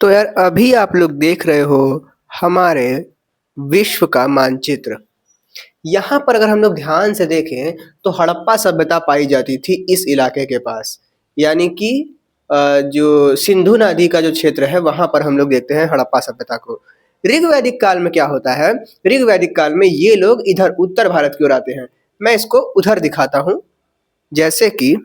तो यार अभी आप लोग देख रहे हो हमारे विश्व का मानचित्र। यहाँ पर अगर हम लोग ध्यान से देखें तो हड़प्पा सभ्यता पाई जाती थी इस इलाके के पास। यानी कि जो सिंधु नदी का जो क्षेत्र है वहां पर हम लोग देखते हैं हड़प्पा सभ्यता को। ऋग्वैदिक काल में क्या होता है? ऋग्वैदिक काल में ये लोग इधर उत्तर भारत की ओर आते हैं। मैं इसको उधर दिखाता हूँ। जैसे कि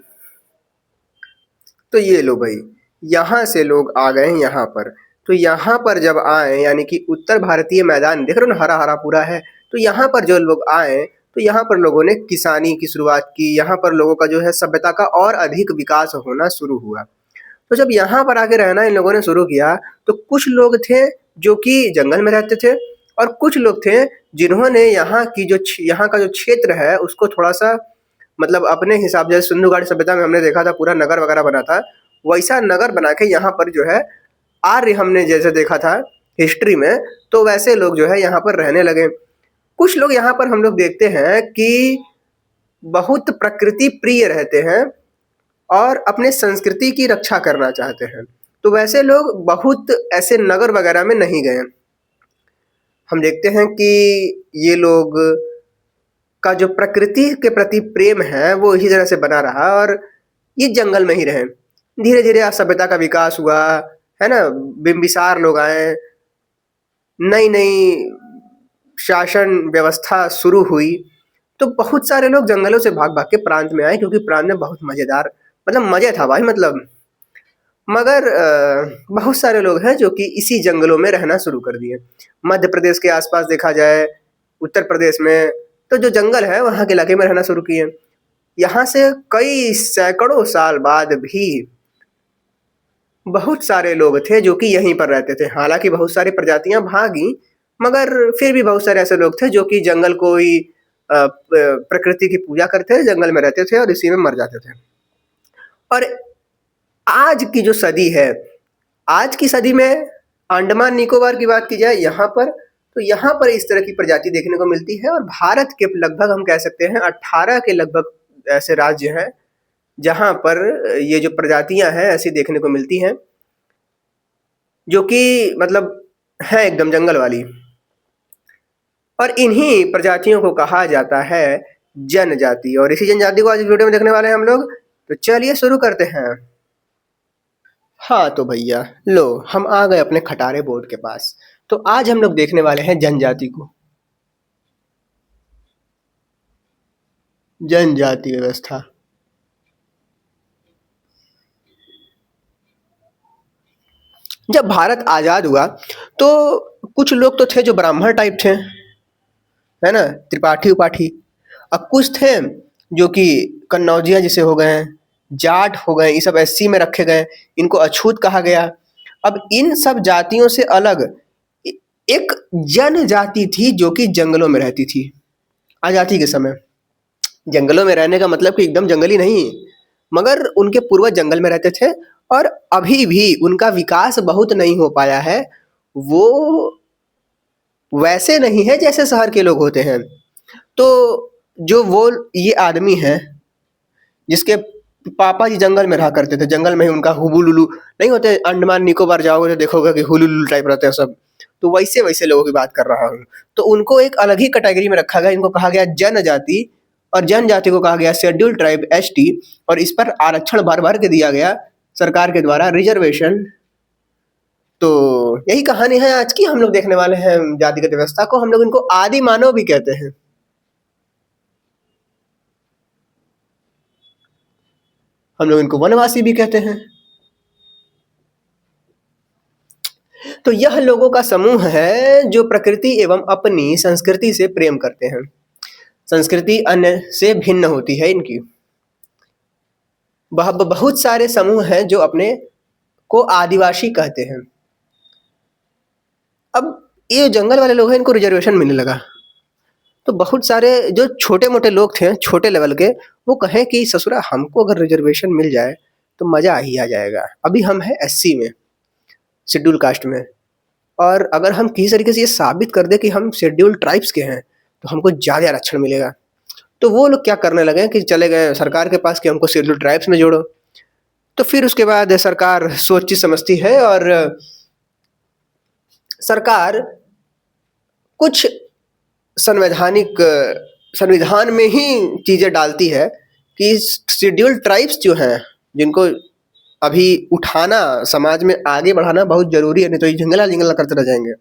तो ये लो भाई, यहाँ से लोग आ गए हैं यहाँ पर। तो यहाँ पर जब आए यानी कि उत्तर भारतीय मैदान देख रहे हो ना, हरा हरा पूरा है। तो यहाँ पर जो लोग आए तो यहाँ पर लोगों ने किसानी की शुरुआत की। यहाँ पर लोगों का जो है सभ्यता का और अधिक विकास होना शुरू हुआ। तो जब यहाँ पर आके रहना इन लोगों ने शुरू किया तो कुछ लोग थे जो कि जंगल में रहते थे, और कुछ लोग थे जिन्होंने यहाँ का जो क्षेत्र है उसको थोड़ा सा मतलब अपने हिसाब से सिंधु घाटी सभ्यता में हमने देखा था पूरा नगर वगैरह बना था, वैसा नगर बना के यहाँ पर जो है आर्य हमने जैसे देखा था हिस्ट्री में, तो वैसे लोग जो है यहाँ पर रहने लगे। कुछ लोग यहाँ पर हम लोग देखते हैं कि बहुत प्रकृति प्रिय रहते हैं और अपने संस्कृति की रक्षा करना चाहते हैं। तो वैसे लोग बहुत ऐसे नगर वगैरह में नहीं गए। हम देखते हैं कि ये लोग का जो प्रकृति के प्रति प्रेम है वो इसी तरह से बना रहा और ये जंगल में ही रहे। धीरे धीरे सभ्यता का विकास हुआ, है ना। बिंबिसार लोग आए, नई नई शासन व्यवस्था शुरू हुई, तो बहुत सारे लोग जंगलों से भाग भाग के प्रांत में आए क्योंकि प्रांत में बहुत मजेदार मतलब मजे था भाई मतलब। मगर बहुत सारे लोग हैं जो कि इसी जंगलों में रहना शुरू कर दिए। मध्य प्रदेश के आसपास देखा जाए, उत्तर प्रदेश में तो जो जंगल है वहाँ के इलाके में रहना शुरू किए। यहाँ से कई सैकड़ों साल बाद भी बहुत सारे लोग थे जो कि यहीं पर रहते थे। हालांकि बहुत सारी प्रजातियां भागी, मगर फिर भी बहुत सारे ऐसे लोग थे जो कि जंगल को ही प्रकृति की पूजा करते थे, जंगल में रहते थे और इसी में मर जाते थे। और आज की जो सदी है, आज की सदी में अंडमान निकोबार की बात की जाए यहाँ पर, तो यहाँ पर इस तरह की प्रजाति देखने को मिलती है। और भारत के लगभग हम कह सकते हैं 18 के लगभग ऐसे राज्य हैं जहाँ पर ये जो प्रजातियां हैं ऐसी देखने को मिलती हैं, जो कि मतलब है एकदम जंगल वाली। और इन्हीं प्रजातियों को कहा जाता है जनजाति। और इसी जनजाति को आज इस वीडियो में देखने वाले हैं हम लोग। तो चलिए शुरू करते हैं। हाँ तो भैया लो, हम आ गए अपने खटारे बोर्ड के पास। तो आज हम लोग देखने वाले हैं जनजाति को, जनजाति व्यवस्था। जब भारत आजाद हुआ तो कुछ लोग तो थे जो ब्राह्मण टाइप थे, है ना, त्रिपाठी उपाठी। अब कुछ थे जो कि कन्नौजिया जिसे हो गए हैं, जाट हो गए, ये सब एससी में रखे गए, इनको अछूत कहा गया। अब इन सब जातियों से अलग एक जनजाति थी जो कि जंगलों में रहती थी आजादी के समय। जंगलों में रहने का मतलब कि एकदम जंगली नहीं, मगर उनके पूर्वज जंगल में रहते थे और अभी भी उनका विकास बहुत नहीं हो पाया है। वो वैसे नहीं है जैसे शहर के लोग होते हैं। तो जो वो ये आदमी है जिसके पापा जी जंगल में रहा करते थे, जंगल में ही उनका हुबुलुलु नहीं होते, अंडमान निकोबार जाओगे तो देखोगे कि हुलुलुलु टाइप रहते हैं सब। तो वैसे वैसे लोगों की बात कर रहा हूँ। तो उनको एक अलग ही कैटेगरी में रखा गया, इनको कहा गया जनजाति, और जनजाति को कहा गया शेड्यूल ट्राइब एसटी। और इस पर आरक्षण भर भर के दिया गया सरकार के द्वारा, रिजर्वेशन। तो यही कहानी है आज की। हम लोग देखने वाले हैं जातिगत व्यवस्था को। हम लोग इनको आदि मानव भी कहते हैं। हम लोग इनको वनवासी भी कहते हैं। तो यह लोगों का समूह है जो प्रकृति एवं अपनी संस्कृति से प्रेम करते हैं। संस्कृति अन्य से भिन्न होती है इनकी। बहुत सारे समूह हैं जो अपने को आदिवासी कहते हैं। अब ये जंगल वाले लोग हैं, इनको रिजर्वेशन मिलने लगा। तो बहुत सारे जो छोटे मोटे लोग थे, छोटे लेवल के, वो कहें कि ससुरा हमको अगर रिजर्वेशन मिल जाए तो मजा ही आ जाएगा। अभी हम हैं एससी में, शेड्यूल कास्ट में, और अगर हम किसी तरीके से ये साबित कर दे कि हम शेड्यूल ट्राइब्स के हैं तो हमको ज़्यादा आरक्षण मिलेगा। तो वो लोग क्या करने लगे कि चले गए सरकार के पास कि हमको शेड्यूल ट्राइब्स में जोड़ो। तो फिर उसके बाद सरकार सोचती समझती है और सरकार कुछ संवैधानिक संविधान में ही चीज़ें डालती है कि शेड्यूल्ड ट्राइब्स जो हैं, जिनको अभी उठाना, समाज में आगे बढ़ाना बहुत ज़रूरी है, नहीं तो ये झिंगला-झिंगला करते रह जाएँगे।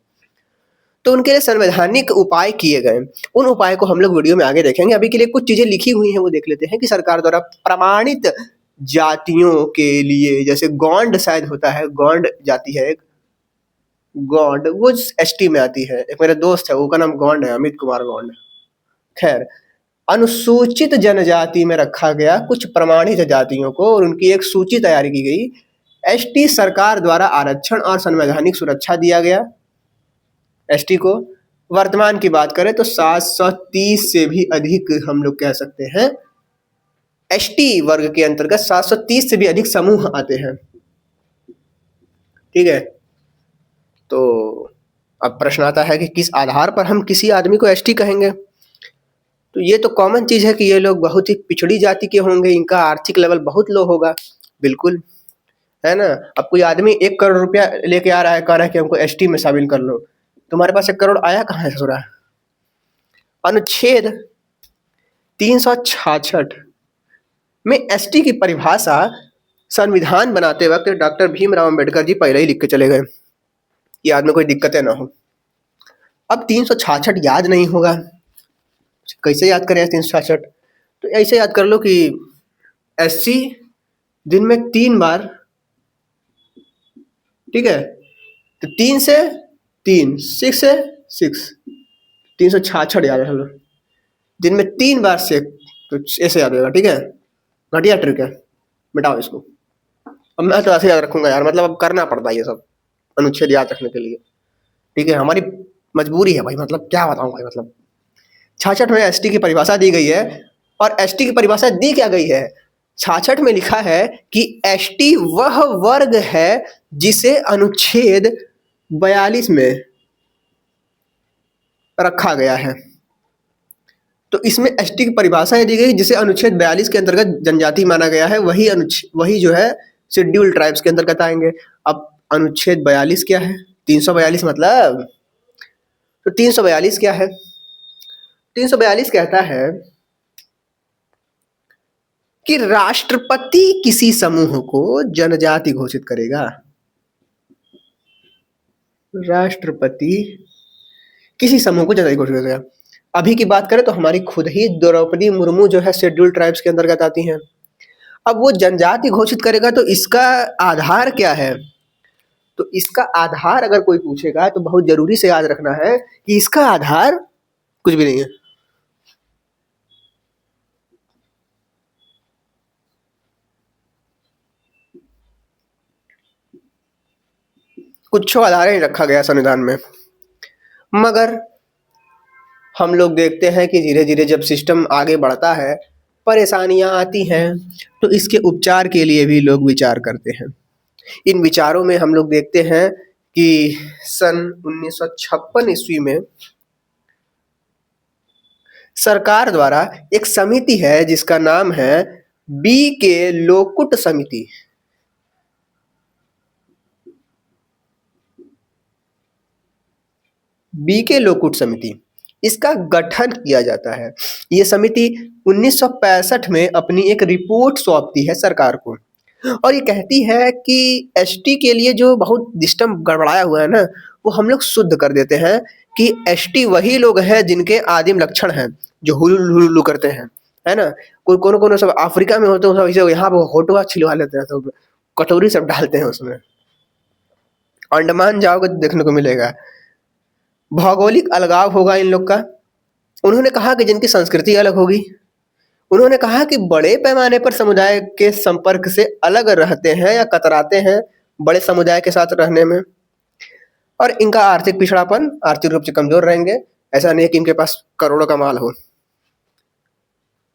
तो उनके लिए संवैधानिक उपाय किए गए। उन उपाय को हम लोग वीडियो में आगे देखेंगे। अभी के लिए कुछ चीज़ें लिखी हुई हैं, वो देख लेते हैं कि सरकार द्वारा प्रमाणित जातियों के लिए, जैसे गौंड शायद होता है, गौंड जाति है एक, गौंड, वो एसटी में आती है। एक मेरा दोस्त है, उसका नाम गौंड है, अमित कुमार गौंड। खैर, अनुसूचित जनजाति में रखा गया कुछ प्रमाणित जातियों को और उनकी एक सूची तैयार की गई। एसटी सरकार द्वारा आरक्षण और संवैधानिक सुरक्षा दिया गया एसटी को। वर्तमान की बात करें तो 730 से भी अधिक हम लोग कह सकते हैं एसटी वर्ग के अंतर्गत 730 से भी अधिक समूह आते हैं। ठीक है, तो अब प्रश्न आता है कि किस आधार पर हम किसी आदमी को एसटी कहेंगे। तो ये तो कॉमन चीज़ है कि ये लोग बहुत ही पिछड़ी जाति के होंगे, इनका आर्थिक लेवल बहुत लो होगा, बिल्कुल, है ना। अब कोई आदमी 1 करोड़ रुपया लेके आ रहा है, कह रहा है कि हमको एसटी में शामिल कर लो, तुम्हारे पास 1 करोड़ आया कहाँ है ससुरा। अनुच्छेद 366 में एसटी की परिभाषा संविधान बनाते वक्त डॉक्टर भीमराव अंबेडकर जी पहले ही लिख के चले गए कि आदमी कोई दिक्कतें ना हो। अब 366 याद नहीं होगा, कैसे याद करें 366? तो ऐसे याद कर लो कि एससी दिन में 3 बार, ठीक है, तो 3 से 3, 6 से 6, 366 याद रख लो। दिन में 3 बार से, तो ऐसे याद होगा, ठीक है। घटिया ट्रिक है, मिटाओ इसको। अब मैं तो ऐसे याद रखूंगा यार, मतलब अब करना पड़ता है ये सब अनुच्छेद याद रखने के लिए, ठीक है, हमारी मजबूरी है भाई, मतलब क्या बताऊं भाई, मतलब 66 में एसटी की परिभाषा दी गई है। और एसटी की परिभाषा दी क्या गई है? 66 में लिखा है कि एसटी वह वर्ग है जिसे अनुच्छेद 42 में रखा गया है। तो इसमें एसटी की परिभाषा दी गई जिसे अनुच्छेद 42 के अंतर्गत जनजाति माना गया है, वही जो है शेड्यूल्ड ट्राइब्स के अंतर्गत आएंगे। अब अनुच्छेद 42 क्या है? 342 मतलब, तो 342 क्या है? 342 कहता है कि राष्ट्रपति किसी समूह को जनजाति घोषित करेगा। राष्ट्रपति किसी समूह को जनजाति घोषित करेगा। अभी की बात करें तो हमारी खुद ही द्रौपदी मुर्मू जो है शेड्यूल्ड ट्राइब्स के अंतर्गत आती हैं। अब वो जनजाति घोषित करेगा तो इसका आधार क्या है? तो इसका आधार अगर कोई पूछेगा तो बहुत जरूरी से याद रखना है कि इसका आधार कुछ भी नहीं है। कुछ आधार नहीं रखा गया संविधान में, मगर हम लोग देखते हैं कि धीरे धीरे जब सिस्टम आगे बढ़ता है, परेशानियां आती हैं, तो इसके उपचार के लिए भी लोग विचार करते हैं। इन विचारों में हम लोग देखते हैं कि सन 1956 ईस्वी में सरकार द्वारा एक समिति है जिसका नाम है बी के लोकुट समिति। बी के लोकुट समिति, इसका गठन किया जाता है। ये समिति 1965 में अपनी एक रिपोर्ट सौंपती है सरकार को और ये कहती है कि एसटी के लिए जो बहुत सिस्टम गड़बड़ाया हुआ है ना, वो हम लोग शुद्ध कर देते हैं कि एसटी वही लोग हैं जिनके आदिम लक्षण हैं, जो हुलुलु हुलुलु करते हैं, है ना। कोई कोनो कोनो सब अफ्रीका में होते हैं, सब ऐसे यहाँ पे होटवा छिलवा लेते हैं, सब कटोरी सब डालते हैं उसमें। अंडमान जाओगे तो देखने को मिलेगा। भौगोलिक अलगाव होगा इन लोग का। उन्होंने कहा कि जिनकी संस्कृति अलग होगी। उन्होंने कहा कि बड़े पैमाने पर समुदाय के संपर्क से अलग रहते हैं या कतराते हैं बड़े समुदाय के साथ रहने में, और इनका आर्थिक पिछड़ापन, आर्थिक रूप से कमजोर रहेंगे। ऐसा नहीं है कि इनके पास करोड़ों का माल हो।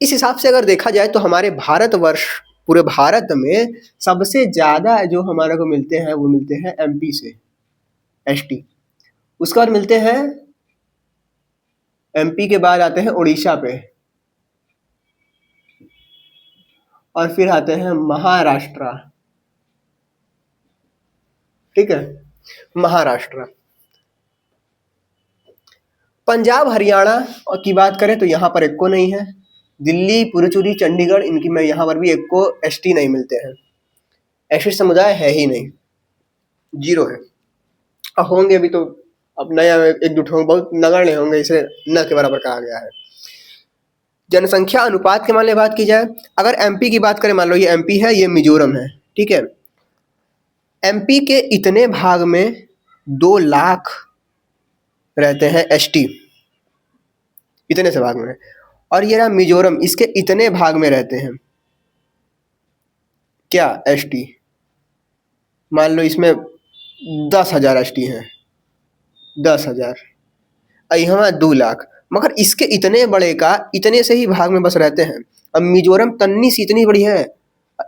इस हिसाब से अगर देखा जाए तो हमारे भारतवर्ष, पूरे भारत में सबसे ज्यादा जो हमारे को मिलते हैं वो मिलते हैं एमपी से एसटी। उसके बाद मिलते हैं, एमपी के बाद आते हैं उड़ीसा पे, और फिर आते हैं महाराष्ट्र। ठीक है, महाराष्ट्र। पंजाब हरियाणा की बात करें तो यहाँ पर एक को नहीं है। दिल्ली पुडुचेरी चंडीगढ़ इनकी में यहाँ पर भी एक को एसटी नहीं मिलते हैं। एसटी समुदाय है ही नहीं, जीरो है। अब होंगे भी तो अब नया एकजुट होंगे, बहुत नगण्य होंगे, इसे न के बराबर कहा गया है। जनसंख्या अनुपात के मामले में बात की जाए, अगर एमपी की बात करें, मान लो ये एमपी है, ये मिजोरम है, ठीक है। एमपी के इतने भाग में 2 लाख रहते हैं एसटी, इतने से भाग में। और ये रहा मिजोरम, इसके इतने भाग में रहते हैं क्या एसटी, मान लो इसमें 10,000 एसटी हैं, 10,000, यहाँ 2 लाख, मगर इसके इतने बड़े का इतने से ही भाग में बस रहते हैं। अब मिजोरम तन्नी सी इतनी बड़ी है,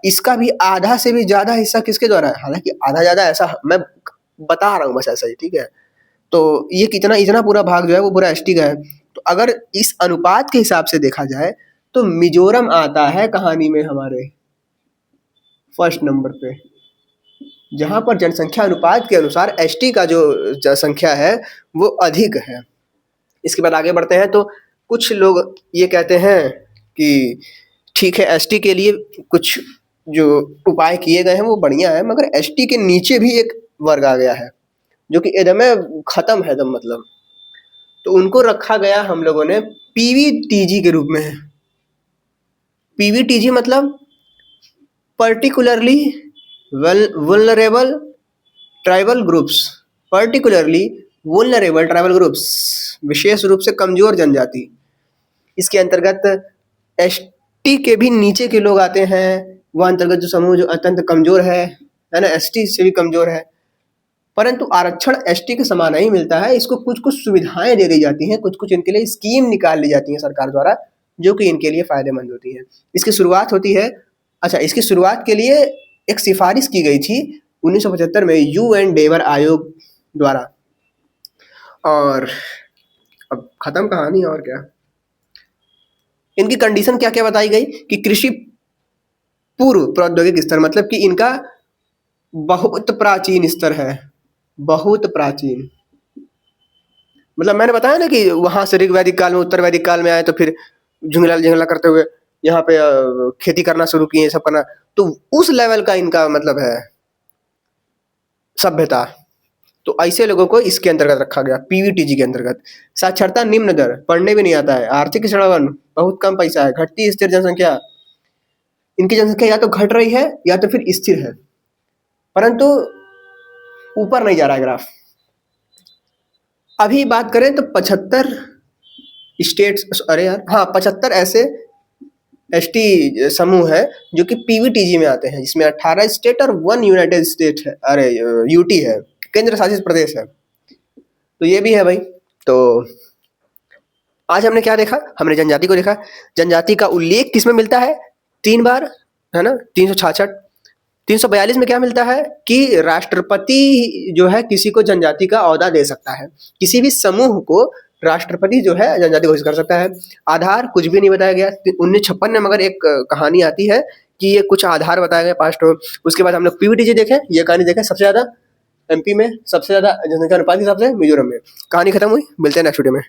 इसका भी आधा से भी ज्यादा हिस्सा किसके द्वारा है, हालांकि आधा ज्यादा ऐसा मैं बता रहा हूँ बस ऐसा ही, ठीक है। तो ये कितना इतना पूरा भाग जो है वो पूरा एसटी का है। तो अगर इस अनुपात के हिसाब से देखा जाए तो मिजोरम आता है कहानी में हमारे फर्स्ट नंबर पे, जहां पर जनसंख्या अनुपात के अनुसार एसटी का जो जनसंख्या है वो अधिक है। इसके बाद आगे बढ़ते हैं तो कुछ लोग ये कहते हैं कि ठीक है एसटी के लिए कुछ जो उपाय किए गए हैं वो बढ़िया है, मगर एसटी के नीचे भी एक वर्ग आ गया है जो कि एकदम खत्म है, एकदम मतलब। तो उनको रखा गया हम लोगों ने पीवीटीजी के रूप में। पीवीटीजी मतलब particularly vulnerable tribal groups, particularly vulnerable tribal groups, विशेष रूप से कमजोर जनजाति। इसके अंतर्गत एसटी के भी नीचे के लोग आते हैं, वह अंतर्गत जो समूह जो अत्यंत कमजोर है ना, एसटी से भी कमजोर है। परंतु आरक्षण एसटी के समान नहीं मिलता है, इसको कुछ कुछ सुविधाएं दे दी जाती हैं, कुछ कुछ इनके लिए स्कीम निकाल ली जाती है सरकार द्वारा, जो कि इनके लिए फायदेमंद होती है। इसकी शुरुआत होती है, अच्छा इसकी शुरुआत के लिए एक सिफारिश की गई थी 1975 में यूएन डेवर आयोग द्वारा। और अब खत्म कहानी, और क्या। इनकी कंडीशन क्या क्या बताई गई कि कृषि पूर्व प्रौद्योगिक स्तर, मतलब कि इनका बहुत प्राचीन स्तर है, बहुत प्राचीन। मतलब मैंने बताया ना कि वहां से ऋग वैदिक काल में उत्तर वैदिक काल में आए, तो फिर झुंझला झुंझला करते हुए यहाँ पे खेती करना शुरू किए, सब करना। तो उस लेवल का इनका मतलब है सभ्यता। तो ऐसे लोगों को इसके अंतर्गत रखा गया, पीवीटीजी के अंतर्गत। साक्षरता निम्न दर, पढ़ने भी नहीं आता है। आर्थिक सड़वन, बहुत कम पैसा है। घटती स्थिर जनसंख्या, इनकी जनसंख्या या तो घट रही है या तो फिर स्थिर है, परंतु ऊपर नहीं जा रहा है ग्राफ। अभी बात करें तो 75 स्टेट्स, अरे यार हाँ 75 ऐसे एसटी समूह है जो कि पीवीटीजी में आते हैं, जिसमें 18 स्टेट और 1 यूनाइटेड स्टेट है, अरे यूटी है, केंद्र शासित प्रदेश है। तो ये भी है भाई। तो आज हमने क्या देखा, हमने जनजाति को देखा। जनजाति का उल्लेख किसमें मिलता है, 3 बार, है ना, 366। 342 में क्या मिलता है कि राष्ट्रपति जो है किसी को जनजाति का ओहदा दे सकता है, किसी भी समूह को राष्ट्रपति जो है जनजाति घोषित कर सकता है। आधार कुछ भी नहीं बताया गया 1956 में, मगर एक कहानी आती है कि ये कुछ आधार बताए गए 5 उसके बाद हम लोग पीवीटीजी देखें, ये कहानी देखें, सबसे ज्यादा एमपी में, सबसे ज्यादा जनसंख्या अनुपात के हिसाब से मिजोरम में। कहानी खत्म हुई, मिलते हैं नेक्स्ट वीडियो में।